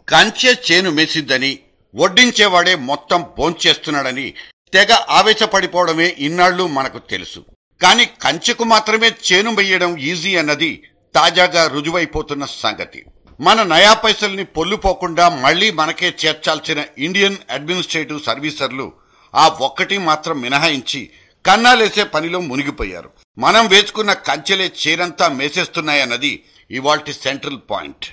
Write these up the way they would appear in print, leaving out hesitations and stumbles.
కంచె చేను మేసిద్దని, వడ్డించేవాడే మొత్తం భోంచేస్తున్నాడని తెగ ఆవేశపడిపోవడమే ఇన్నాళ్లు మనకు తెలుసు. కాని కంచెకు మాత్రమే చేను వెయ్యడం ఈజీ అన్నది తాజాగా రుజువైపోతున్న సంగతి. మన నయా పైసల్ని పొల్లుపోకుండా మళ్లీ మనకే చేర్చాల్సిన ఇండియన్ అడ్మినిస్ట్రేటివ్ సర్వీసర్లు ఆ ఒక్కటి మాత్రం మినహాయించి కన్నాలేసే పనిలో మునిగిపోయారు. మనం వేసుకున్న కంచెలే చేనంతా మేసేస్తున్నాయన్నది ఇవాల్టి సెంట్రల్ పాయింట్.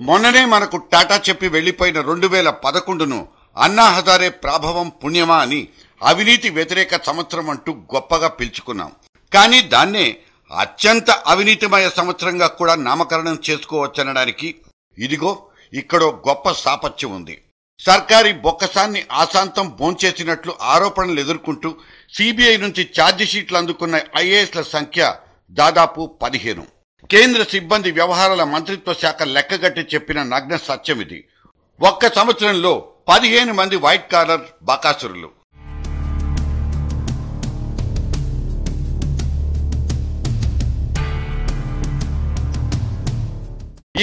మొన్ననే మనకు టాటా చెప్పి వెళ్లిపోయిన 2011ను అన్నా హజారే ప్రాభవం పుణ్యమా అని అవినీతి వ్యతిరేక సంవత్సరం అంటూ గొప్పగా పిలుచుకున్నాం. కానీ దాన్నే అత్యంత అవినీతిమయ సంవత్సరంగా కూడా నామకరణం చేసుకోవచ్చనడానికి ఇదిగో ఇక్కడో గొప్ప సాపత్యం ఉంది. సర్కారీ బొక్కసాన్ని ఆశాంతం భోంచేసినట్లు ఆరోపణలు ఎదుర్కొంటూ సిబిఐ నుంచి ఛార్జిషీట్లు అందుకున్న ఐఏఎస్ల సంఖ్య దాదాపు 15. కేంద్ర సిబ్బంది వ్యవహారాల మంత్రిత్వ శాఖ లెక్కగట్టి చెప్పిన నగ్న సత్యం ఇది. ఒక్క సంవత్సరంలో 15 మంది వైట్ కాలర్ బకాసురులు.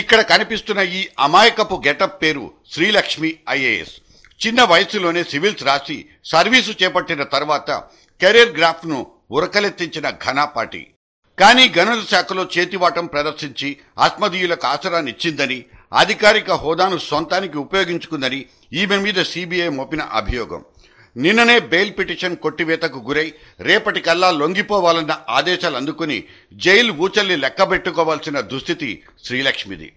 ఇక్కడ కనిపిస్తున్న ఈ అమాయకపు గెటప్ పేరు శ్రీలక్ష్మి ఐఏఎస్. చిన్న వయసులోనే సివిల్స్ రాసి సర్వీసు చేపట్టిన తర్వాత కెరీర్ గ్రాఫ్ ను ఉరకలెత్తించిన ఘనాపాటి. కానీ గనుల శాఖలో చేతివాటం ప్రదర్శించి అస్మదీయులకు ఆసరానిచ్చిందని, అధికారిక హోదాను సొంతానికి ఉపయోగించుకుందని ఈమె మీద సిబిఐ మోపిన అభియోగం. నిన్ననే బెయిల్ పిటిషన్ కొట్టివేతకు గురై రేపటికల్లా లొంగిపోవాలన్న ఆదేశాలు అందుకుని జైలు ఊచల్ని లెక్కబెట్టుకోవాల్సిన దుస్థితి శ్రీలక్ష్మిది.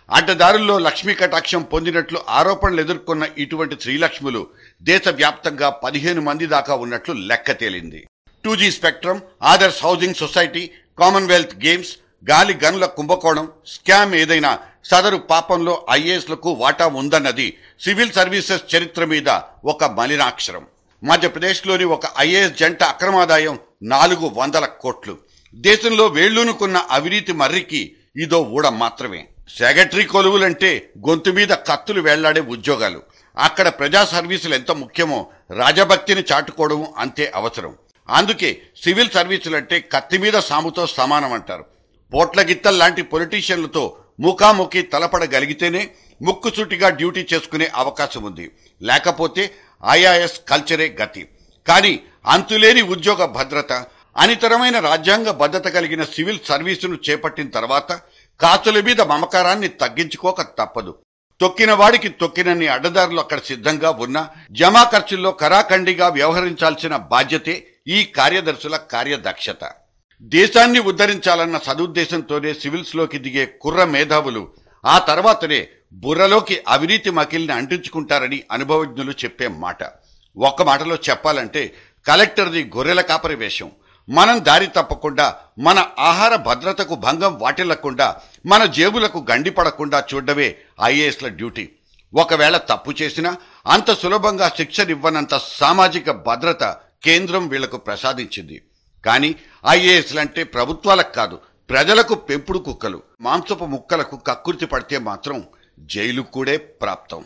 అడ్డదారుల్లో లక్ష్మీ కటాక్షం పొందినట్లు ఆరోపణలు ఎదుర్కొన్న ఇటువంటి శ్రీలక్ష్ములు దేశవ్యాప్తంగా 15 మంది దాకా ఉన్నట్లు లెక్క తేలింది. 2G spectrum, Adarsh housing society, Commonwealth games, గాలి గనుల కుంభకోణం, స్కామ్ ఏదైనా సదరు పాపంలో ఐఏఎస్లకు వాటా ఉందన్నది సివిల్ సర్వీసెస్ చరిత్ర మీద ఒక మలినాక్షరం. మధ్యప్రదేశ్లోని ఒక ఐఏఎస్ జంట అక్రమాదాయం 400 కోట్లు. దేశంలో వేళ్లూనుకున్న అవినీతి మర్రికి ఇదో ఊడ మాత్రమే. సెక్రటరీ కొలువులంటే గొంతు మీద కత్తులు వెళ్లాడే ఉద్యోగాలు. అక్కడ ప్రజా సర్వీసులు ఎంత ముఖ్యమో రాజభక్తిని చాటుకోవడం అంతే అవసరం. అందుకే సివిల్ సర్వీసులంటే కత్తి మీద సాముతో సమానం అంటారు. పోట్ల గిత్తల్లాంటి పొలిటీషియన్లతో ముఖాముఖి తలపడగలిగితేనే ముక్కుసూటిగా డ్యూటీ చేసుకునే అవకాశం ఉంది. లేకపోతే ఐఏఎస్ కల్చరే గతి. కానీ అంతులేని ఉద్యోగ భద్రత, అనితరమైన రాజ్యాంగ భద్రత కలిగిన సివిల్ సర్వీసును చేపట్టిన తర్వాత కాసుల మీద మమకారాన్ని తగ్గించుకోక తప్పదు. తొక్కిన వాడికి తొక్కినన్ని అడ్డదారులు అక్కడ సిద్ధంగా ఉన్నా జమా ఖర్చుల్లో కరాఖండిగా వ్యవహరించాల్సిన బాధ్యతే ఈ కార్యదర్శుల కార్యదక్షత. దేశాన్ని ఉద్ధరించాలన్న సదుద్దేశంతోనే సివిల్స్ లోకి దిగే కుర్ర మేధావులు ఆ తర్వాతనే బుర్రలోకి అవినీతి మకిల్ని అంటించుకుంటారని అనుభవజ్ఞులు చెప్పే మాట. ఒక్క మాటలో చెప్పాలంటే కలెక్టర్ది గొర్రెల కాపరి వేషం. మనం దారి తప్పకుండా, మన ఆహార భద్రతకు భంగం వాటిల్లకుండా, మన జేబులకు గండిపడకుండా చూడడమే ఐఏఎస్ల డ్యూటీ. ఒకవేళ తప్పు చేసినా అంత సులభంగా శిక్షనివ్వనంత సామాజిక భద్రత కేంద్రం వీళ్లకు ప్రసాదించింది. కానీ ఐఏఎస్లంటే ప్రభుత్వాలకు కాదు, ప్రజలకు పెంపుడు కుక్కలు. మాంసపు ముక్కలకు కక్కుర్తి పడితే మాత్రం జైలు కూడా ప్రాప్తం.